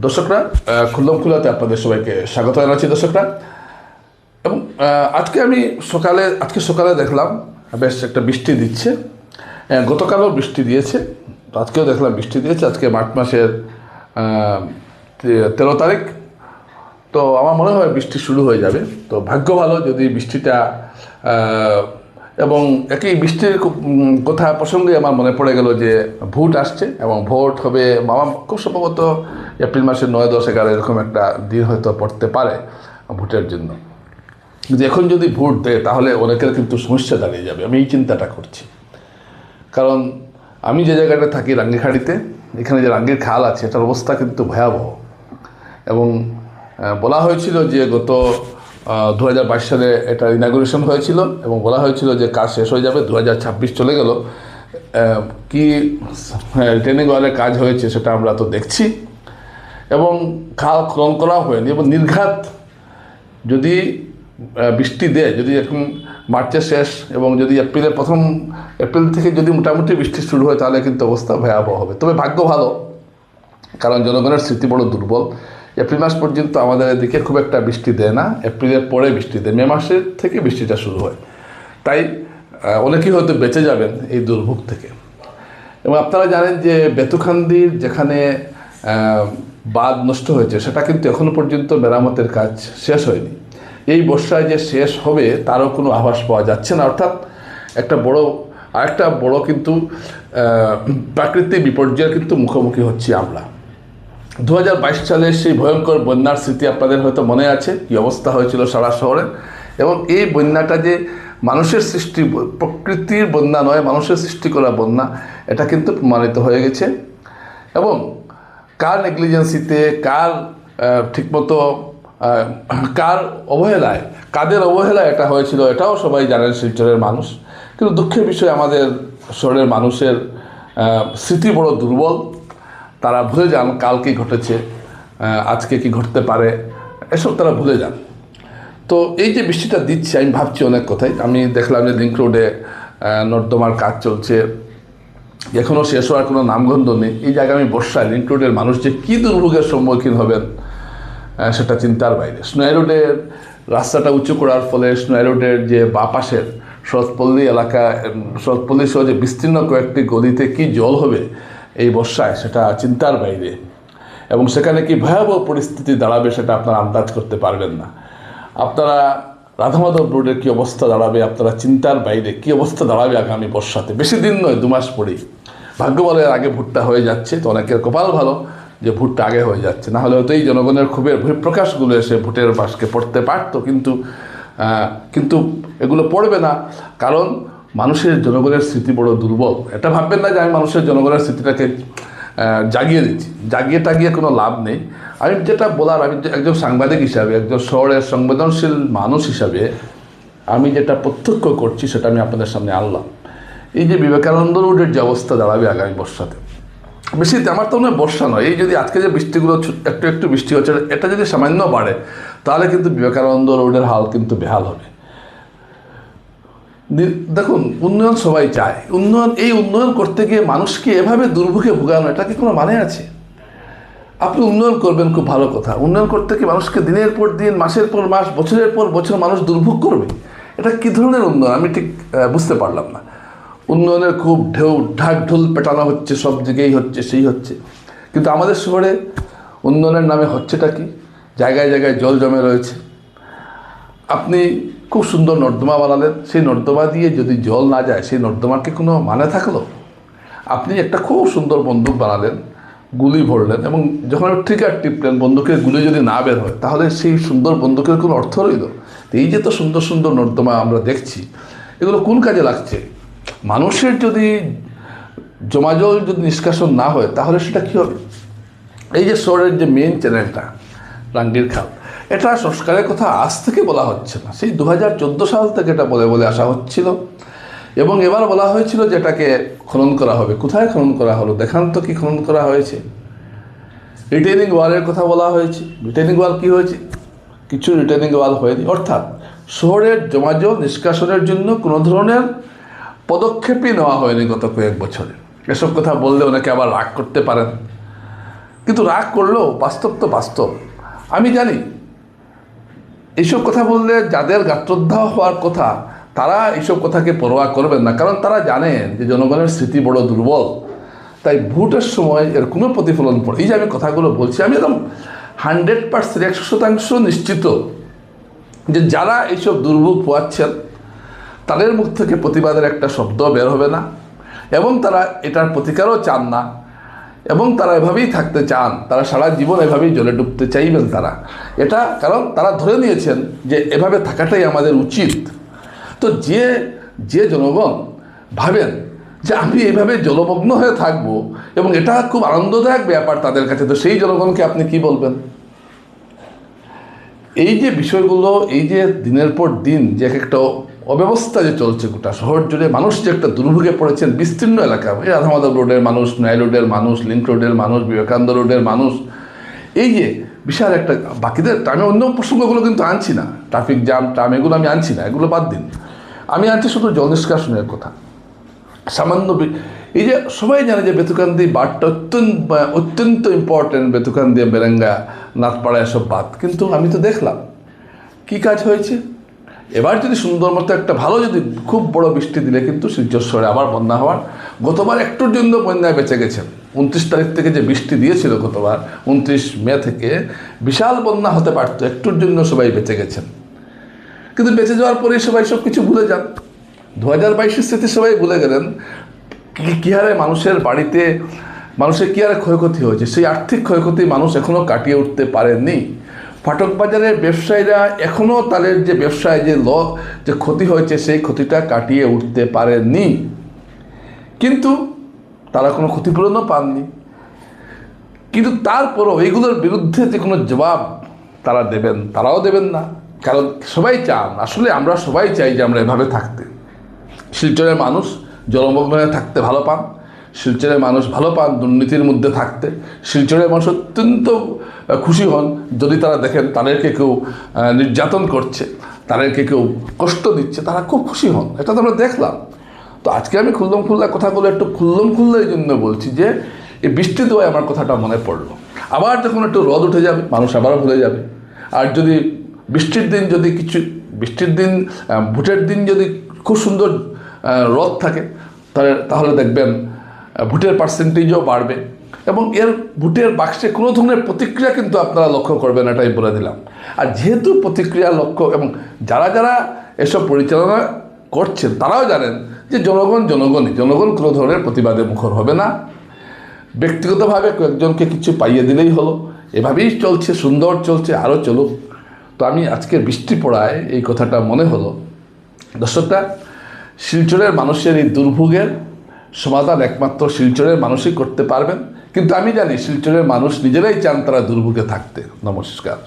দর্শকরা, খুল্লম খুলাতে আপনাদের সবাইকে স্বাগত জানাচ্ছি দর্শকরা। এবং আজকে সকালে দেখলাম বেশ একটা বৃষ্টি দিচ্ছে। গতকালও বৃষ্টি দিয়েছে, আজকেও দেখলাম বৃষ্টি দিয়েছে। আজকে মার্চ মাসের 13 তারিখ। তো আমার মনে হয় বৃষ্টি শুরু হয়ে যাবে। তো ভাগ্য ভালো যদি বৃষ্টিটা এবং একই বৃষ্টির কথা প্রসঙ্গে আমার মনে পড়ে গেল যে ভোট আসছে এবং ভোট হবে খুব সম্ভবত এপ্রিল মাসের 9, 10, 11 এরকম একটা দিন হয়তো পড়তে পারে ভোটের জন্য। কিন্তু এখন যদি ভোট দেয় তাহলে অনেকের কিন্তু সমস্যা দাঁড়িয়ে যাবে। আমি এই চিন্তাটা করছি, কারণ আমি যে জায়গাটা থাকি রাঙ্গিখাড়িতে, এখানে যে রাঙ্গির খাল আছে এটার অবস্থা কিন্তু ভয়াবহ। এবং বলা হয়েছিল যে গত 2022 সালে এটা ইনাগুরেশন হয়েছিল এবং বলা হয়েছিল যে কাজ শেষ হয়ে যাবে, 2026 চলে গেল। কি রিটেনিং ওয়ালের কাজ হয়েছে সেটা আমরা তো দেখছি। এবং খাল খনন করা হয়নি এবং নির্ঘাত যদি বৃষ্টি দেয়, যদি এখন মার্চের শেষ এবং যদি এপ্রিল থেকে যদি মোটামুটি বৃষ্টি শুরু হয় তাহলে কিন্তু অবস্থা ভয়াবহ হবে। তবে ভাগ্য ভালো, কারণ জনগণের স্মৃতি বড় দুর্বল। এপ্রিল মাস পর্যন্ত আমাদের এদিকে খুব একটা বৃষ্টি দেয় না, এপ্রিলের পরে বৃষ্টি দেয়, মে মাসের থেকে বৃষ্টিটা শুরু হয়। তাই অনেকেই হয়তো বেঁচে যাবেন এই দুর্ভোগ থেকে। এবং আপনারা জানেন যে বেতুখান্দির যেখানে বাঁধ নষ্ট হয়েছে সেটা কিন্তু এখনও পর্যন্ত মেরামতের কাজ শেষ হয়নি। এই বর্ষায় যে শেষ হবে তারও কোনো আভাস পাওয়া যাচ্ছে না। অর্থাৎ আরেকটা বড় কিন্তু প্রাকৃতিক বিপর্যয়ের কিন্তু মুখোমুখি হচ্ছি আমরা। 2022 সালের সেই ভয়ঙ্কর বন্যার স্মৃতি আপনাদের হয়তো মনে আছে, কী অবস্থা হয়েছিল সারা শহরে। এবং এই বন্যাটা যে মানুষের সৃষ্টি, প্রকৃতির বন্যা নয়, মানুষের সৃষ্টি করা বন্যা, এটা কিন্তু প্রমাণিত হয়ে গেছে। এবং কার নেগলিজেন্সিতে, কার ঠিকমতো কার অবহেলায়, কাদের অবহেলায় এটা হয়েছিল এটাও সবাই জানেন, শিলচরের মানুষ। কিন্তু দুঃখের বিষয় আমাদের শহরের মানুষের স্মৃতি বড় দুর্বল। তারা ভুলে যান কাল কী ঘটেছে, আজকে কি ঘটতে পারে, এসব তারা ভুলে যান। তো এই যে বৃষ্টিটা দিচ্ছে, আমি ভাবছি অনেক কথাই। আমি দেখলাম যে লিংক রোডে নর্দমার কাজ চলছে, এখনও শেষ হওয়ার কোনো নামগন্ধ নেই। এই জায়গায় আমি বর্ষায় লিংক রোডের মানুষ যে কী দুর্ভোগের সম্মুখীন হবেন সেটা চিন্তার বাইরে। স্নোয়াই রোডের রাস্তাটা উঁচু করার ফলে স্নোয়াই রোডের যে বাঁ পাশের শরৎপল্লী এলাকা, শরৎপল্লী সহ যে বিস্তীর্ণ কয়েকটি গলিতে কি জল হবে এই বর্ষায় সেটা চিন্তার বাইরে। এবং সেখানে কি ভয়াবহ পরিস্থিতি দাঁড়াবে সেটা আপনারা আন্দাজ করতে পারবেন না। আপনারা রাধামাধব রোডের কী অবস্থা দাঁড়াবে আপনারা চিন্তার বাইরে। কী অবস্থা দাঁড়াবে আগামী বর্ষাতে, বেশি দিন নয়, 2 মাস পরেই। ভাগ্য বলে আগে ভোটটা হয়ে যাচ্ছে, তো অনেকের কপাল ভালো যে ভোটটা আগে হয়ে যাচ্ছে, না হলে হয়তো এই জনগণের ক্ষোভের বহিঃপ্রকাশগুলো এসে ভোটের বাসকে পড়তে পারতো। কিন্তু এগুলো পড়বে না, কারণ জনগণের স্মৃতি বড় দুর্বল। এটা ভাববেন না যে আমি জনগণের স্মৃতিটাকে জাগিয়ে দিচ্ছি, টাগিয়ে কোনো লাভ নেই। আমি যেটা বলার, আমি একজন সাংবাদিক হিসাবে, একজন শহরের সংবেদনশীল মানুষ হিসাবে আমি যেটা প্রত্যক্ষ করছি সেটা আমি আপনাদের সামনে আনলাম। এই যে বিবেকানন্দ রোডের যে অবস্থা দাঁড়াবে আগামী বর্ষাতে, বেশিতে আমার তো মনে হয় বর্ষা নয়, এই যদি আজকে যে বৃষ্টিগুলো একটু বৃষ্টি হচ্ছে এটা যদি সামান্য বাড়ে তাহলে কিন্তু বিবেকানন্দ রোডের হাল কিন্তু বেহাল হবে। দেখুন, উন্নয়ন সবাই চায়, এই উন্নয়ন করতে গিয়ে মানুষকে এভাবে দুর্ভোগে ভোগানো, এটা কি কোনো মানে আছে? আপনি উন্নয়ন করবেন, খুব ভালো কথা। উন্নয়ন করতে গিয়ে মানুষকে দিনের পর দিন, মাসের পর মাস, বছরের পর বছর মানুষ দুর্ভোগ করবে, এটা কী ধরনের উন্নয়ন আমি ঠিক বুঝতে পারলাম না। উন্নয়নের খুব ঢাকঢোল পেটানো হচ্ছে, সব জায়গায় হচ্ছে, সেই হচ্ছে। কিন্তু আমাদের শহরে উন্নয়নের নামে হচ্ছেটা কি? জায়গায় জায়গায় জল জমে রয়েছে। আপনি খুব সুন্দর নর্দমা বানালেন, সেই নর্দমা দিয়ে যদি জল না যায় সেই নর্দমার কি কোনো মানে থাকলো? আপনি একটা খুব সুন্দর বন্দুক বানালেন, গুলি ভরলেন এবং যখন ট্রিগার টিপলেন বন্দুকের গুলি যদি না বের হয় তাহলে সেই সুন্দর বন্দুকের কোনো অর্থ রইল? এই যে তো সুন্দর সুন্দর নর্দমা আমরা দেখছি, এগুলো কোন কাজে লাগছে? মানুষের যদি জমাজল যদি নিষ্কাশন না হয় তাহলে সেটা কী হবে? এই যে শহরের যে মেন চ্যানেলটা রাঙ্গির খাল, এটা সংস্কারের কথা আজ থেকে বলা হচ্ছে না, সেই 2014 সাল থেকে এটা বলে আসা হচ্ছিল। এবং এবার বলা হয়েছিল যে এটাকে খনন করা হবে। কোথায় খনন করা হলো দেখান তো, কি খনন করা হয়েছে? রিটেনিং ওয়ালের কথা বলা হয়েছে, রিটেনিং ওয়াল কী হয়েছে? কিছু রিটেনিং ওয়াল হয়নি। অর্থাৎ শহরের জমাজল নিষ্কাশনের জন্য কোনো ধরনের পদক্ষেপই নেওয়া হয়নি গত কয়েক বছরে। এসব কথা বললে অনেকে আবার রাগ করতে পারেন, কিন্তু রাগ করলেও বাস্তব তো বাস্তব। আমি জানি এইসব কথা বললে যাদের গাত্রোদ্ধার হওয়ার কথা তারা এইসব কথাকে পরোয়া করবেন না, কারণ তারা জানেন যে জনগণের স্মৃতি বড় দুর্বল। তাই ভোটের সময় এর কোনো প্রতিফলন পড়ে। এই যে আমি কথাগুলো বলছি, আমি একদম 100% 100% নিশ্চিত যে যারা এইসব দুর্ভোগ পোয়াচ্ছেন তাদের মুখ থেকে প্রতিবাদের একটা শব্দ বের হবে না, এবং তারা এটার প্রতিকারও চান না, এবং তারা এভাবেই থাকতে চান, তারা সারা জীবন এভাবেই জ্বলে ডুবতে চাইবেন তারা। এটা কারণ তারা ধরে নিয়েছেন যে এভাবে থাকাটাই আমাদের উচিত। তো যে জনগণ ভাবেন যে আমি এইভাবে জলমগ্ন হয়ে থাকবো এবং এটা খুব আনন্দদায়ক ব্যাপার তাদের কাছে, তো সেই জনগণকে আপনি কি বলবেন? এই যে বিষয়গুলো, এই যে দিনের পর দিন যে একটা অব্যবস্থা যে চলছে গোটা শহর জুড়ে, মানুষ যে একটা দুর্ভোগে পড়েছেন বিস্তীর্ণ এলাকা, এই রাধামাধব রোডের মানুষ, নয় রোডের মানুষ, লিঙ্ক রোডের মানুষ, বিবেকানন্দ রোডের মানুষ, এই যে বিশাল একটা বাকিদের আমি অন্য প্রসঙ্গগুলো কিন্তু আনছি না, ট্রাফিক জ্যাম ট্রাম এগুলো আমি আনছি না, এগুলো বাদ দিন। আমি আনছি শুধু জল নিষ্কাশনের কথা। সামান্য এই যে সবাই জানে যে বেতুকান্দি বাঁধটা অত্যন্ত ইম্পর্টেন্ট, বেতুকান্দি বেরেঙ্গা নাথপাড়া এসব বাঁধ, কিন্তু আমি তো দেখলাম কি কাজ হয়েছে। এবার যদি সুন্দর মতো একটা ভালো যদি খুব বড় বৃষ্টি দিলে কিন্তু শিলচর আবার বন্যা হওয়ার, গতবার একটুর জন্য বন্যায় বেঁচে গেছেন। 29 তারিখ থেকে যে বৃষ্টি দিয়েছিল গতবার, 29 মে থেকে বিশাল বন্যা হতে পারত, একটুর জন্য সবাই বেঁচে গেছেন। কিন্তু বেঁচে যাওয়ার পরে সবাই সব কিছু ভুলে যান। 2022-এর স্মৃতি সবাই ভুলে গেলেন। কী হারে মানুষের বাড়িতে মানুষের কী হারে ক্ষয়ক্ষতি হয়েছে, সেই আর্থিক ক্ষয়ক্ষতি মানুষ এখনও কাটিয়ে উঠতে পারেননি। ফাটক বাজারের ব্যবসায়ীরা এখনও তাদের যে ব্যবসায় যে ক্ষতি হয়েছে সেই ক্ষতিটা কাটিয়ে উঠতে পারেননি, কিন্তু তারা কোনো ক্ষতিপূরণও পাননি। কিন্তু তারপরও এইগুলোর বিরুদ্ধে যে কোনো জবাব তারা দেবেন, তারাও দেবেন না, কারণ সবাই চান, আসলে আমরা সবাই চাই যে আমরা এভাবে থাকতে। শিলচরের মানুষ জলমগ্ন হয়ে থাকতে ভালো পান, শিলচরের মানুষ ভালো পান দুর্নীতির মধ্যে থাকতে, শিলচরের মানুষ অত্যন্ত খুশি হন যদি তারা দেখেন তাদেরকে কেউ নির্যাতন করছে, তাদেরকে কেউ কষ্ট দিচ্ছে, তারা খুব খুশি হন। এটা তো আমরা দেখলাম। তো আজকে আমি খুল্লা কথাগুলো একটু খুল্লা এই জন্য বলছি যে এই বৃষ্টি দেওয়ায় আমার কথাটা মনে পড়লো। আবার যখন একটু রোদ উঠে যাবে মানুষ আবারও ভুলে যাবে। আর যদি বৃষ্টির দিন ভোটের দিন যদি খুব সুন্দর রোদ থাকে তাহলে দেখবেন ভোটের পার্সেন্টেজও বাড়বে, এবং এর ভোটের বাক্সে কোনো ধরনের প্রতিক্রিয়া কিন্তু আপনারা লক্ষ্য করবেন, এটাই বলে দিলাম। আর যেহেতু প্রতিক্রিয়া লক্ষ্য, এবং যারা এসব পরিচালনা করছেন তারাও জানেন যে জনগণ কোনো ধরনের প্রতিবাদে মুখর হবে না। ব্যক্তিগতভাবে কয়েকজনকে কিছু পাইয়ে দিলেই হলো, এভাবেই চলছে, সুন্দর চলছে, আরও চলুক। তো আমি আজকের বৃষ্টি পড়ায় এই কথাটা মনে হলো। দর্শকরা, শিলচরের মানুষের এই দুর্ভোগের সমাধান একমাত্র শিলচরের মানুষই করতে পারবেন, কিন্তু আমি জানি শিলচরের মানুষ নিজেরাই চান তারা দুর্ভোগে থাকতে। নমস্কার।